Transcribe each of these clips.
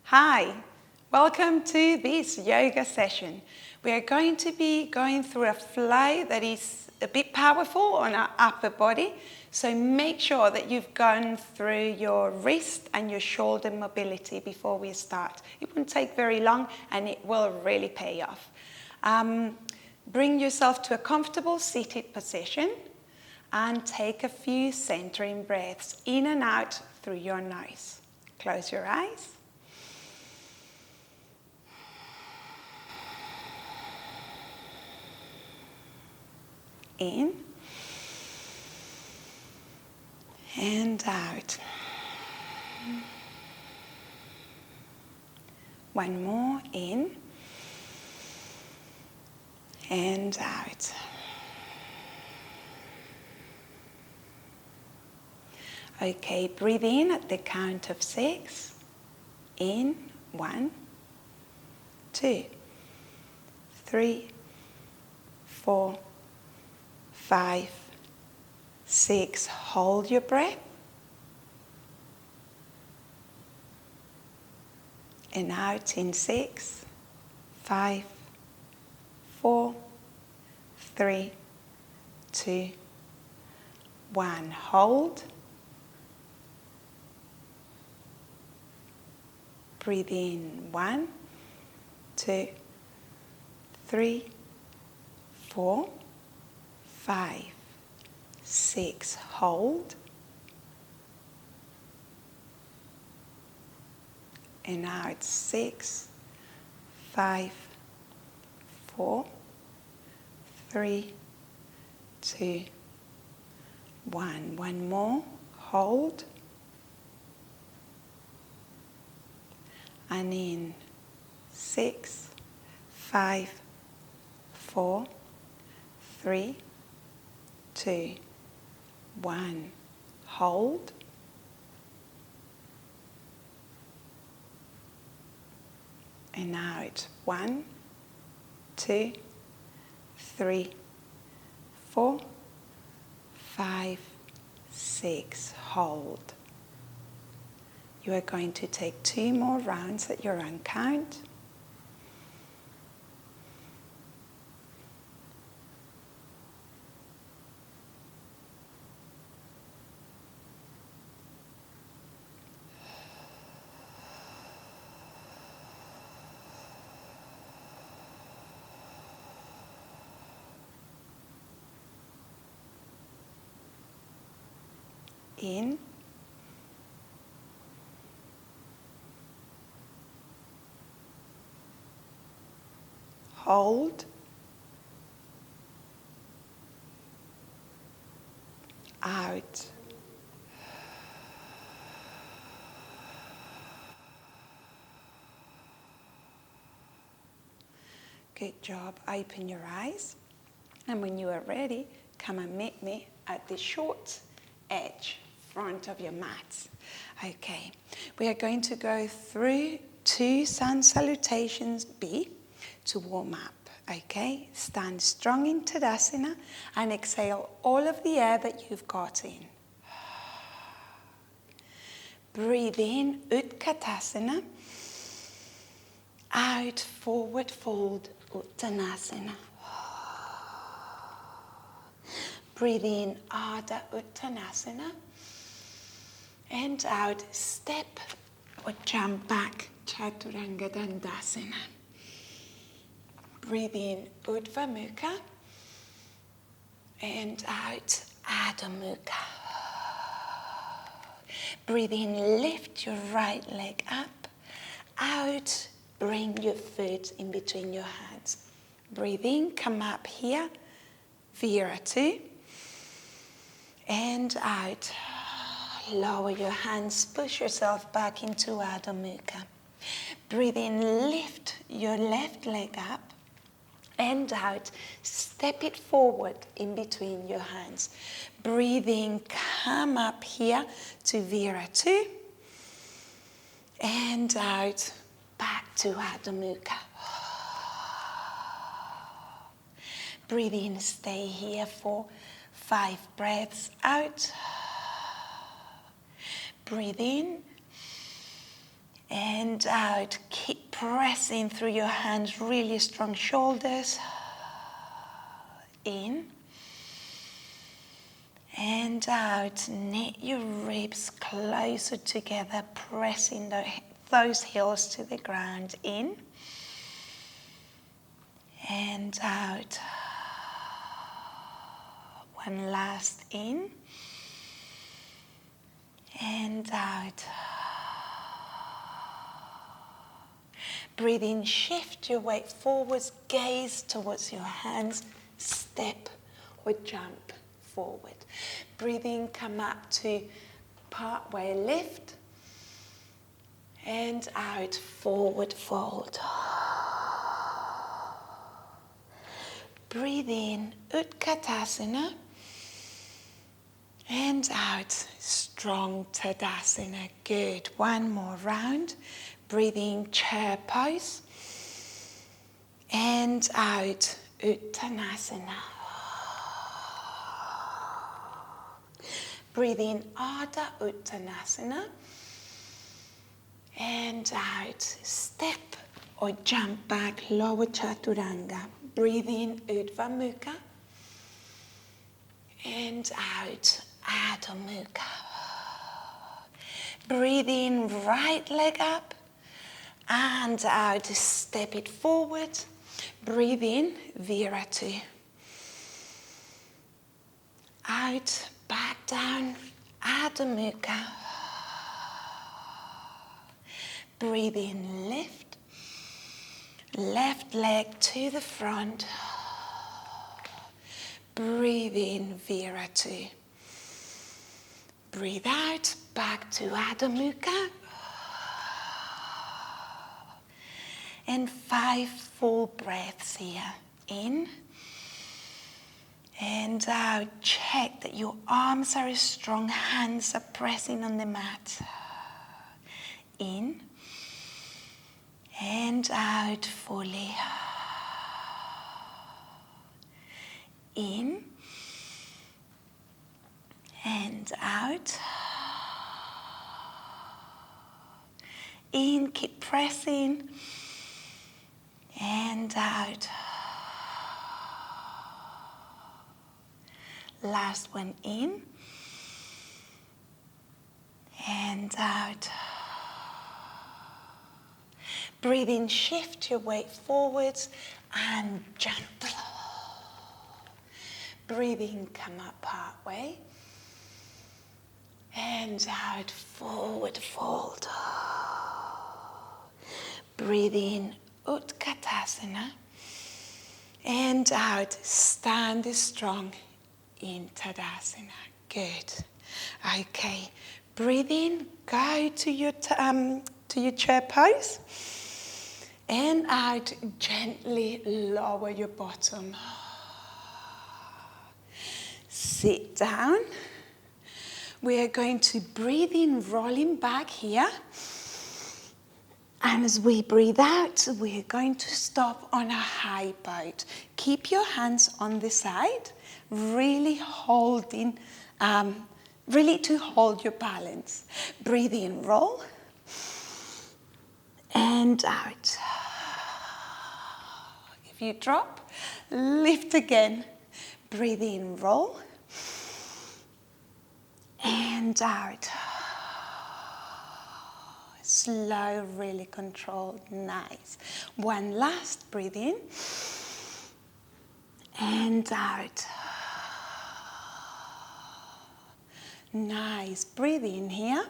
Hi, welcome to this yoga session. We are going to be going through a flow that is a bit powerful on our upper body. So make sure that you've gone through your wrist and your shoulder mobility before we start. It won't take very long and it will really pay off. Bring yourself to a comfortable seated position and take a few centering breaths in and out through your nose. Close your eyes. In and out. One more, in and out. Okay, breathe in at the count of 6. In, 1, 2, 3, 4, 5, 6. Hold your breath. And out in 6, 5, 4, 3, 2, 1. Hold. Breathe in 1, 2, 3, 4, 5, 6. Hold. And now it's 6, 5, 4, 3, 2, 1. One more. Hold. And in 6, 5, 4, 3, 2, 1. Hold. And now it's 1, 2, 3, 4, 5, 6. Hold. You are going to take 2 more rounds at your own count. In. Hold. Out. Good job. Open your eyes. And when you are ready, come and meet me at the short edge front of your mat. Okay. We are going to go through 2 sun salutations B to warm up. Okay, stand strong in Tadasana and exhale all of the air that you've got in. Breathe in Utkatasana. Out, forward fold, Uttanasana. Breathe in Ardha Uttanasana. And out, step or jump back, Chaturanga Dandasana. Breathe in Urdhva Mukha and out Adho Mukha. Breathe in, lift your right leg up. Out, bring your foot in between your hands. Breathe in, come up here, Viratu. And out, lower your hands, push yourself back into Adho Mukha. Breathe in, lift your left leg up. And out, step it forward in between your hands. Breathe in, come up here to Viratu. And out, back to Adho Mukha. Breathe in, stay here for 5 breaths. Out. Breathe in. And out. Keep pressing through your hands, really strong shoulders. In. And out. Knit your ribs closer together, pressing those heels to the ground. In. And out. One last in. And out. Breathe in, shift your weight forwards, gaze towards your hands, step or jump forward. Breathe in, come up to part-way lift. And out, forward fold. Breathe in, Utkatasana. And out, strong Tadasana. Good. One more round. Breathe in, chair pose. And out, Uttanasana. Breathe in, Ardha Uttanasana. And out, step or jump back, lower Chaturanga. Breathe in, Adho Mukha. And out, Adho Mukha. Breathe in, right leg up. And out, step it forward. Breathe in, Viratu. Out, back down, Adho Mukha. Breathe in, lift. Left leg to the front. Breathe in, Viratu. Breathe out, back to Adho Mukha. And 5 full breaths here. In. And out. Check that your arms are strong, hands are pressing on the mat. In. And out fully. In. And out. In, keep pressing. And out. Last one in. And out. Breathe in, shift your weight forwards and jump. Breathe in, come up part way. And out, forward fold. Breathe in, Utkatasana. And out, stand strong in Tadasana. Good. Okay, breathe in, go to your chair pose. And out, gently lower your bottom. Sit down. We are going to breathe in, rolling back here. And as we breathe out, we are going to stop on a high boat. Keep your hands on the side, really holding, really to hold your balance. Breathe in, roll. And out. If you drop, lift again. Breathe in, roll. And out. Slow, really controlled, nice. One last, breathe in. And out. Nice, breathe in here.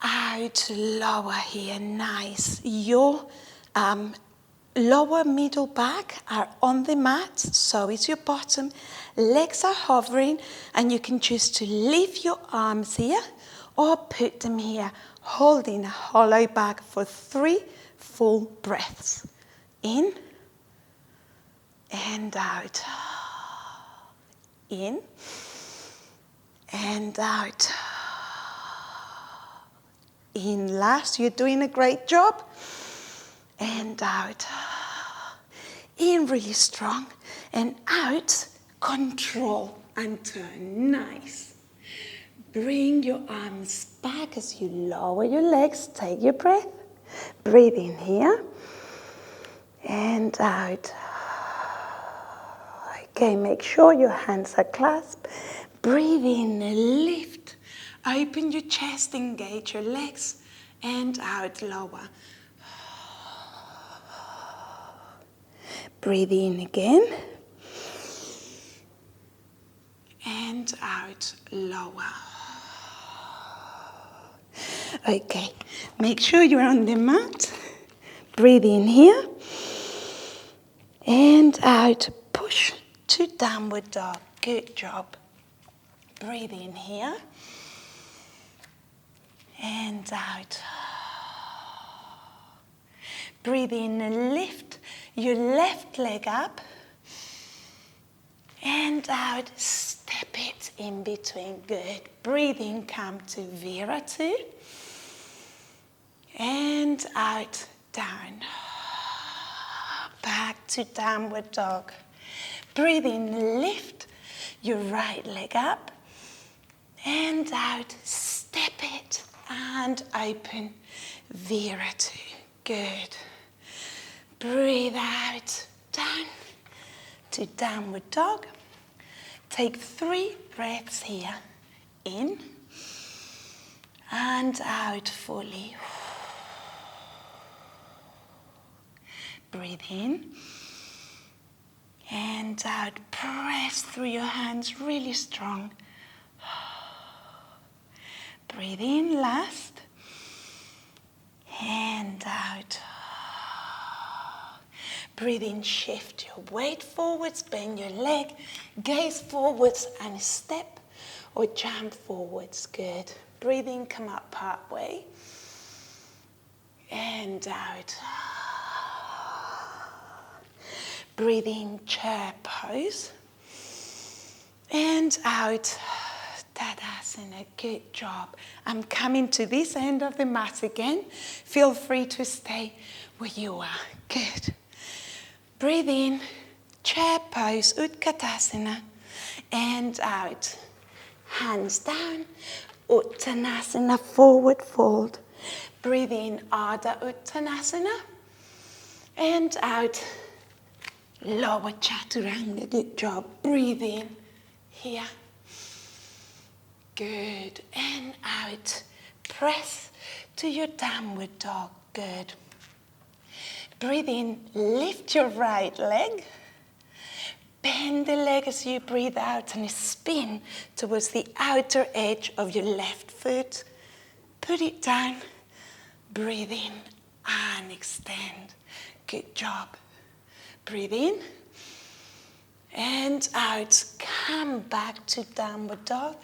Out, lower here, nice. Your lower middle back are on the mat, so is your bottom. Legs are hovering, and you can choose to lift your arms here or put them here, holding a hollow back for 3 full breaths. In and out. In and out. In last, you're doing a great job. And out. In really strong. And out, control and turn. Nice. Bring your arms back as you lower your legs. Take your breath. Breathe in here and out. Okay, make sure your hands are clasped. Breathe in, lift. Open your chest, engage your legs, and out, lower. Breathe in again. And out, lower. Okay, make sure you're on the mat. Breathe in here. And out, push to downward dog. Good job. Breathe in here. And out. Breathe in and lift your left leg up. And out, step it in between. Good. Breathe in, come to Viratu. And out, down. Back to downward dog. Breathe in, lift your right leg up. And out, step it and open Viratu. Good. Breathe out, down to downward dog. Take 3 breaths here. In and out fully. Breathe in and out. Press through your hands really strong. Breathe in last and out. Breathe in, shift your weight forwards, bend your leg, gaze forwards and step or jump forwards. Good. Breathe in, come up part way and out. Breathe in, chair pose and out. Tadasana, good job. I'm coming to this end of the mat again. Feel free to stay where you are. Good. Breathe in, chair pose, Utkatasana, and out. Hands down, Uttanasana, forward fold. Breathe in, Ardha Uttanasana, and out. Lower Chaturanga, good job. Breathe in, here. Good, and out. Press to your downward dog, good. Breathe in, lift your right leg. Bend the leg as you breathe out and spin towards the outer edge of your left foot. Put it down. Breathe in and extend. Good job. Breathe in and out. Come back to downward dog.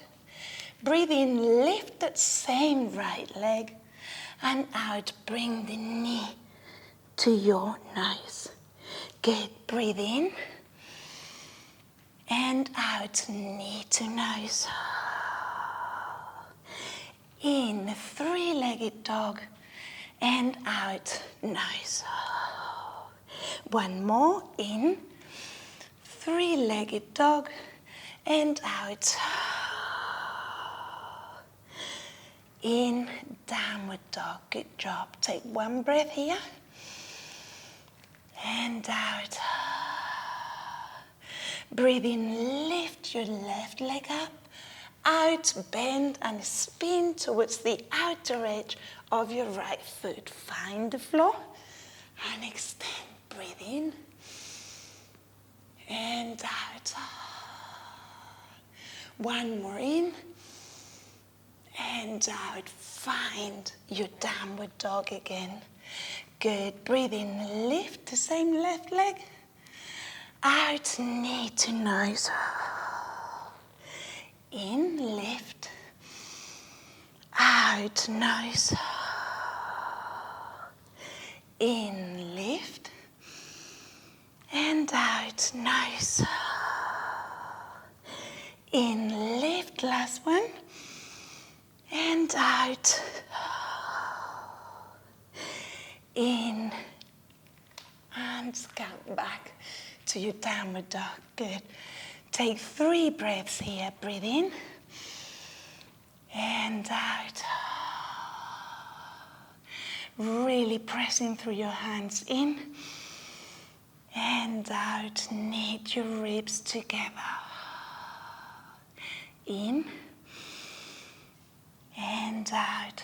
Breathe in, lift that same right leg. And out, bring the knee to your nose. Good. Breathe in and out, knee to nose. In, 3-legged dog and out, nose. One more, in, 3-legged dog and out. In, downward dog. Good job. Take 1 breath here. And out. Breathe in, lift your left leg up. Out, bend and spin towards the outer edge of your right foot. Find the floor and extend. Breathe in and out. 1 more in and out. Find your downward dog again. Good. Breathe in, lift the same left leg. Out, knee to nose. In, lift. Out, nose. In, lift. And out, nose. In, lift, last one. And out. In. And come back to your downward dog. Good. Take 3 breaths here. Breathe in. and out. Really pressing through your hands in and out. Knit your ribs together. In and out.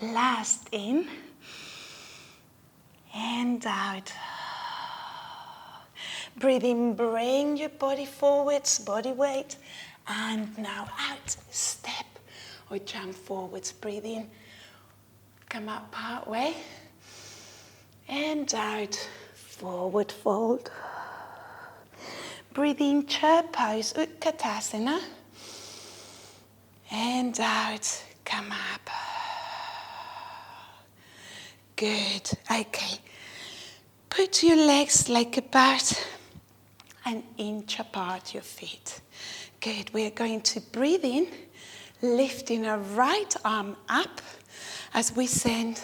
Last in and out. Breathe in, bring your body forwards, body weight, and now out. Step or jump forwards. Breathe in, come up part way, and out. Forward fold. Breathe in, chair pose, Utkatasana, and out. Come up. Good. Okay. Put your legs like about an inch apart your feet. Good. We're going to breathe in, lifting our right arm up as we send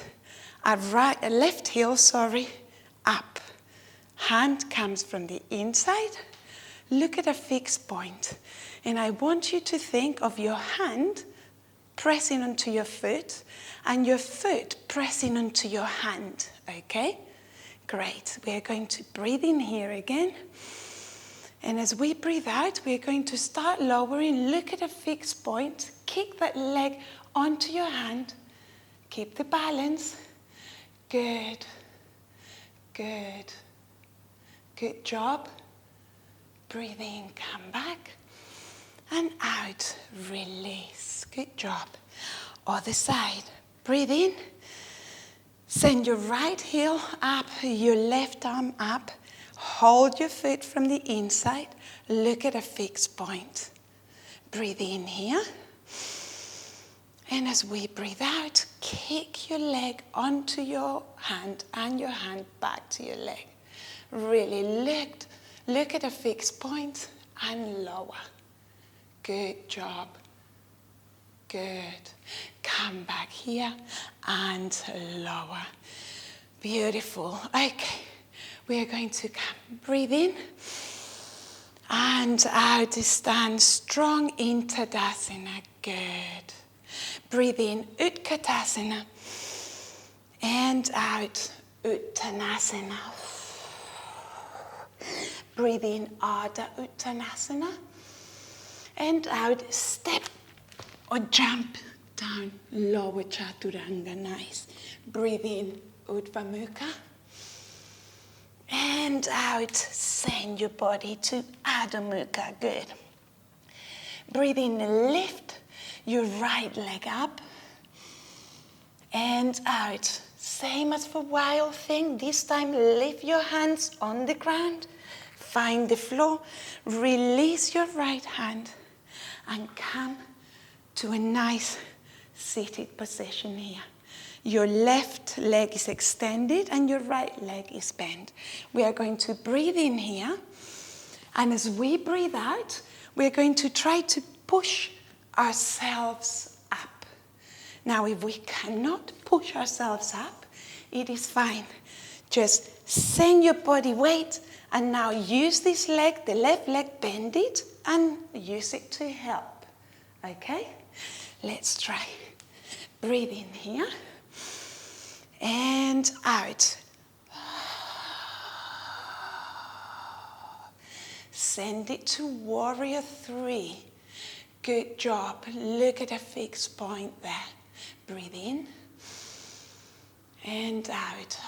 our left heel, up. Hand comes from the inside. Look at a fixed point. And I want you to think of your hand pressing onto your foot and your foot pressing onto your hand. Okay? Great. We are going to breathe in here again. And as we breathe out, we're going to start lowering. Look at a fixed point. Kick that leg onto your hand. Keep the balance. Good. Good. Good job. Breathe in, come back. And out. Release. Good job. Other side. Breathe in. Send your right heel up, your left arm up. Hold your foot from the inside. Look at a fixed point. Breathe in here. And as we breathe out, kick your leg onto your hand and your hand back to your leg. Really look at a fixed point and lower. Good job. Good. Come back here and lower. Beautiful. Okay. We are going to breathe in and out to stand strong in Tadasana. Good. Breathe in Utkatasana and out Uttanasana. Breathe in Ardha Uttanasana and out step or jump down lower Chaturanga. Nice. Breathe in Adho Mukha. And out, send your body to Adho Mukha. Good. Breathe in, lift your right leg up. And out. Same as for wild thing. This time, lift your hands on the ground. Find the floor. Release your right hand. And come to a nice seated position here. Your left leg is extended and your right leg is bent. We are going to breathe in here. And as we breathe out, we are going to try to push ourselves up. Now, if we cannot push ourselves up, it is fine. Just send your body weight and now use this leg, the left leg, bend it and use it to help. Okay? Let's try. Breathe in here. And out. Send it to warrior 3. Good job. Look at a fixed point there. Breathe in and out.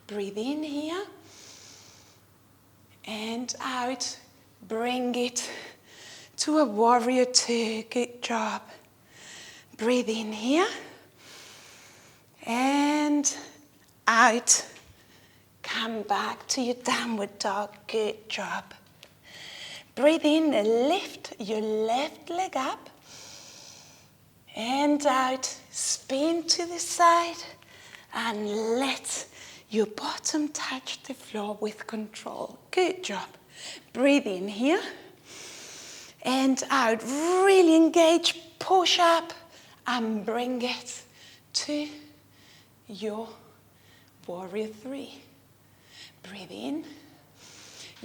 Breathe in here and out. Bring it to a warrior 2. Good job. Breathe in here. And out. Come back to your downward dog. Good job. Breathe in and lift your left leg up. And out. Spin to the side. And let your bottom touch the floor with control. Good job. Breathe in here. And out. Really engage. Push up. And bring it to your warrior 3. Breathe in.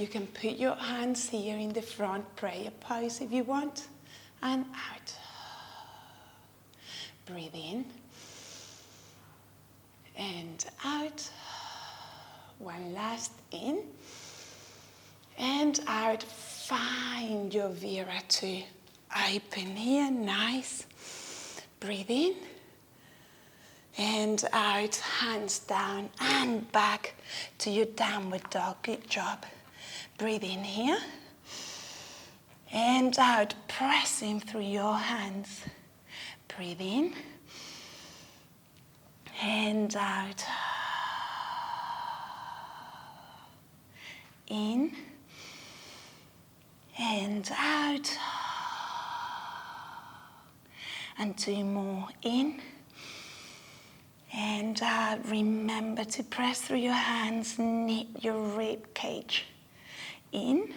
You can put your hands here in the front prayer pose if you want. And out. Breathe in. And out. One last in. And out. Find your vira to open here. Nice. Breathe in. And out. Hands down and back to your downward dog. Good job. Breathe in here. And out. Pressing through your hands. Breathe in. And out. In. And out. And 2 more. In. And out. Remember to press through your hands, knit your rib cage. In.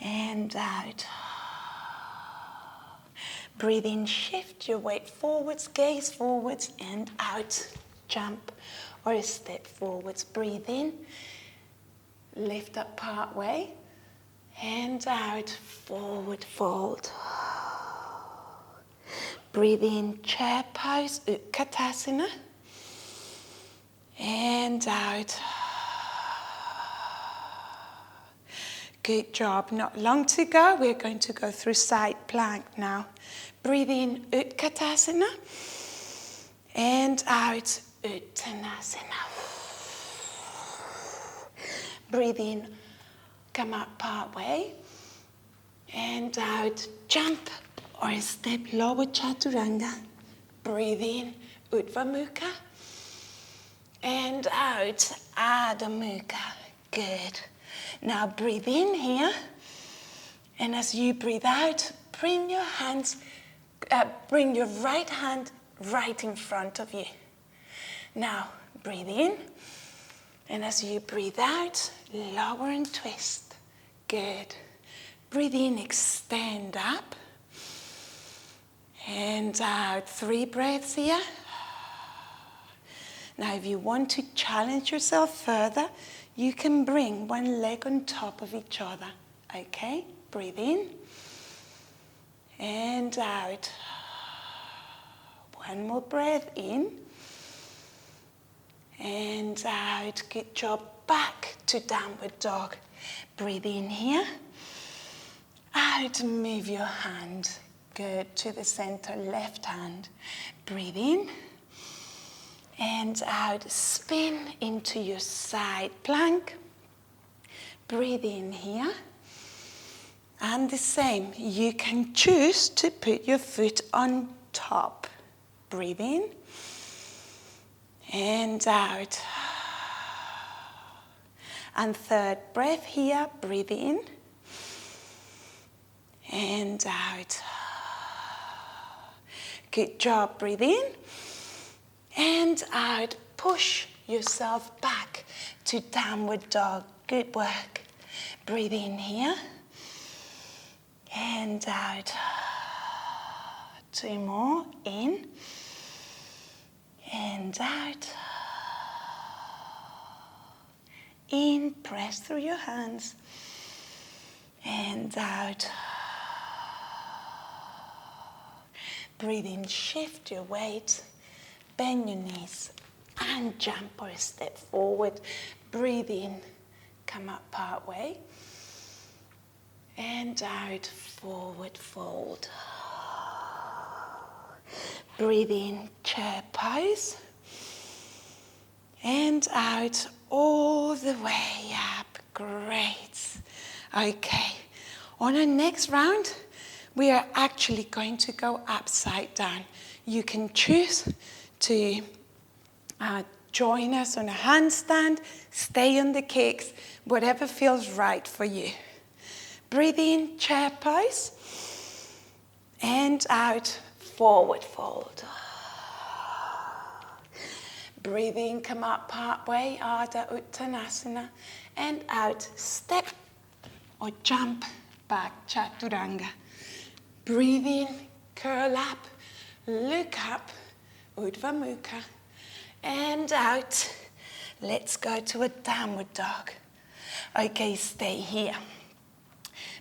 And out. Breathe in, shift your weight forwards, gaze forwards and out. Jump or step forwards. Breathe in. Lift up part way. And out. Forward fold. Breathe in, chair pose, Utkatasana. And out. Good job. Not long to go. We're going to go through side plank now. Breathe in, Utkatasana. And out, Uttanasana. Breathe in, come up part way. And out, jump or step lower chaturanga. Breathe in, Uddhva Mukha. And out, Adho Mukha. Good. Now breathe in here. And as you breathe out, bring your right hand right in front of you. Now breathe in. And as you breathe out, lower and twist. Good. Breathe in, extend up. And out. 3 breaths here. Now if you want to challenge yourself further, you can bring one leg on top of each other. Okay? Breathe in. And out. 1 more breath in. And out. Good job. Back to downward dog. Breathe in here. Out. Move your hand. Good. To the center. Left hand. Breathe in. And out. Spin into your side plank. Breathe in here. And the same. You can choose to put your foot on top. Breathe in. And out. And 3rd breath here. Breathe in. And out. Good job. Breathe in. And out. Push yourself back to downward dog. Good work. Breathe in here. And out. 2 more. In. And out. In. Press through your hands. And out. Breathe in. Shift your weight. Bend your knees and jump or step forward. Breathe in, come up part way. And out, forward fold. Breathe in, chair pose. And out, all the way up. Great. Okay, on our next round, we are actually going to go upside down. You can choose to join us on a handstand, stay on the kicks, whatever feels right for you. Breathe in, chair pose, and out, forward fold. Breathe in, come up part way, Ardha Uttanasana, and out, step or jump back, Chaturanga. Breathe in, curl up, look up, Uddhva Mukha, and out. Let's go to a downward dog. Okay, stay here.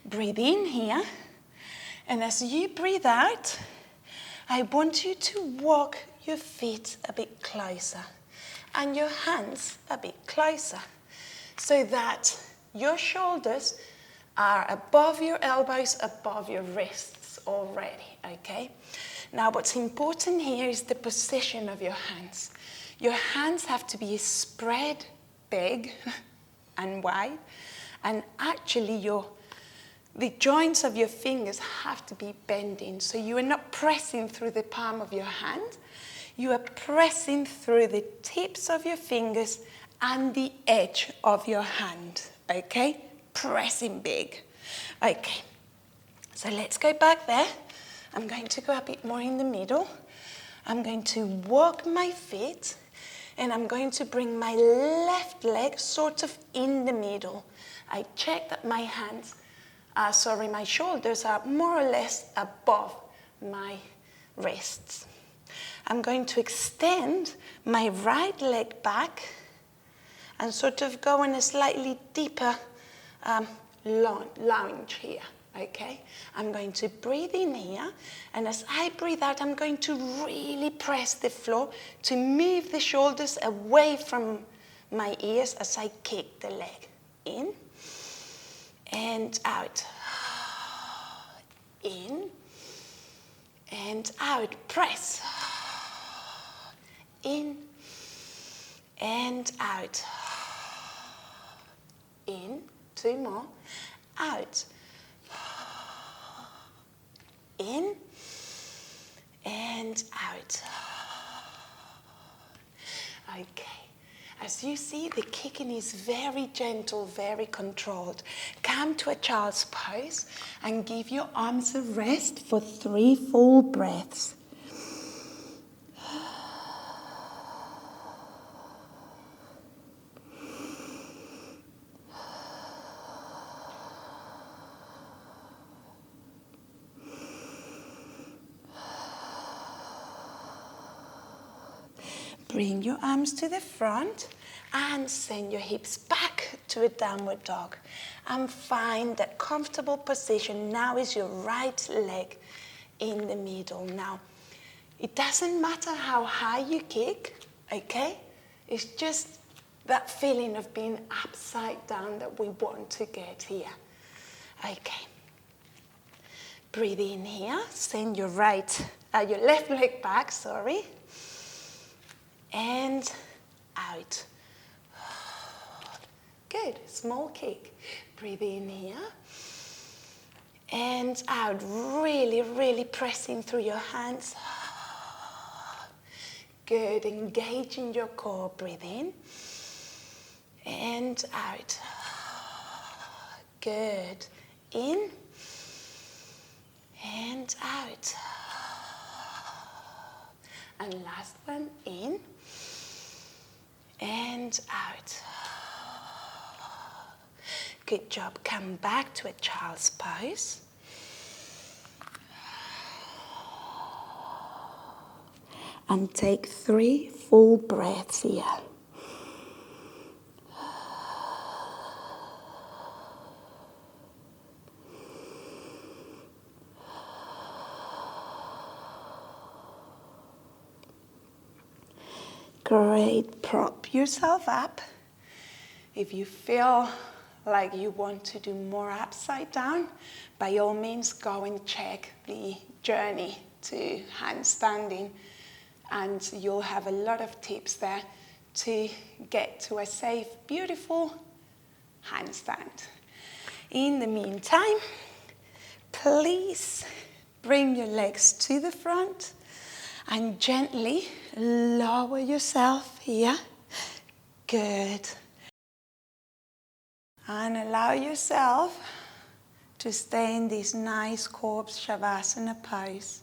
Breathe in here. And as you breathe out, I want you to walk your feet a bit closer and your hands a bit closer so that your shoulders are above your elbows, above your wrists already, okay? Now what's important here is the position of your hands. Your hands have to be spread big and wide, and actually the joints of your fingers have to be bending, so you are not pressing through the palm of your hand, you are pressing through the tips of your fingers and the edge of your hand, okay? Pressing big. Okay, so let's go back there. I'm going to go a bit more in the middle. I'm going to walk my feet, and I'm going to bring my left leg sort of in the middle. I check that my my shoulders are more or less above my wrists. I'm going to extend my right leg back and sort of go in a slightly deeper lounge here, okay? I'm going to breathe in here, and as I breathe out, I'm going to really press the floor to move the shoulders away from my ears as I kick the leg. In and out. In and out. Press. In and out. In. 2 more. Out. In and out. Okay. As you see, the kicking is very gentle, very controlled. Come to a child's pose and give your arms a rest for 3 full breaths. Bring your arms to the front and send your hips back to a downward dog. And find that comfortable position. Now is your right leg in the middle. Now, it doesn't matter how high you kick, okay? It's just that feeling of being upside down that we want to get here. Okay. Breathe in here. Send your left leg back, sorry. And out. Good, small kick. Breathe in here. And out, really, really pressing through your hands. Good, engaging your core. Breathe in. And out. Good. In. And out. And last one, in. And out. Good job. Come back to a child's pose. And take 3 full breaths here. Great. Prop yourself up. If you feel like you want to do more upside down, by all means go and check the journey to handstanding, and you'll have a lot of tips there to get to a safe, beautiful handstand. In the meantime, please bring your legs to the front and gently lower yourself here. Good. And allow yourself to stay in this nice corpse shavasana pose.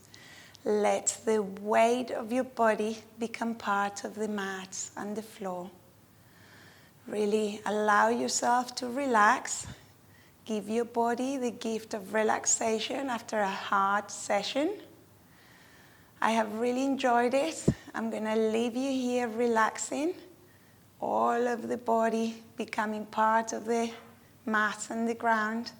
Let the weight of your body become part of the mats and the floor. Really allow yourself to relax. Give your body the gift of relaxation after a hard session. I have really enjoyed it. I'm going to leave you here relaxing. All of the body becoming part of the mat and the ground.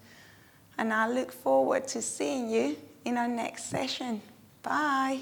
And I look forward to seeing you in our next session. Bye.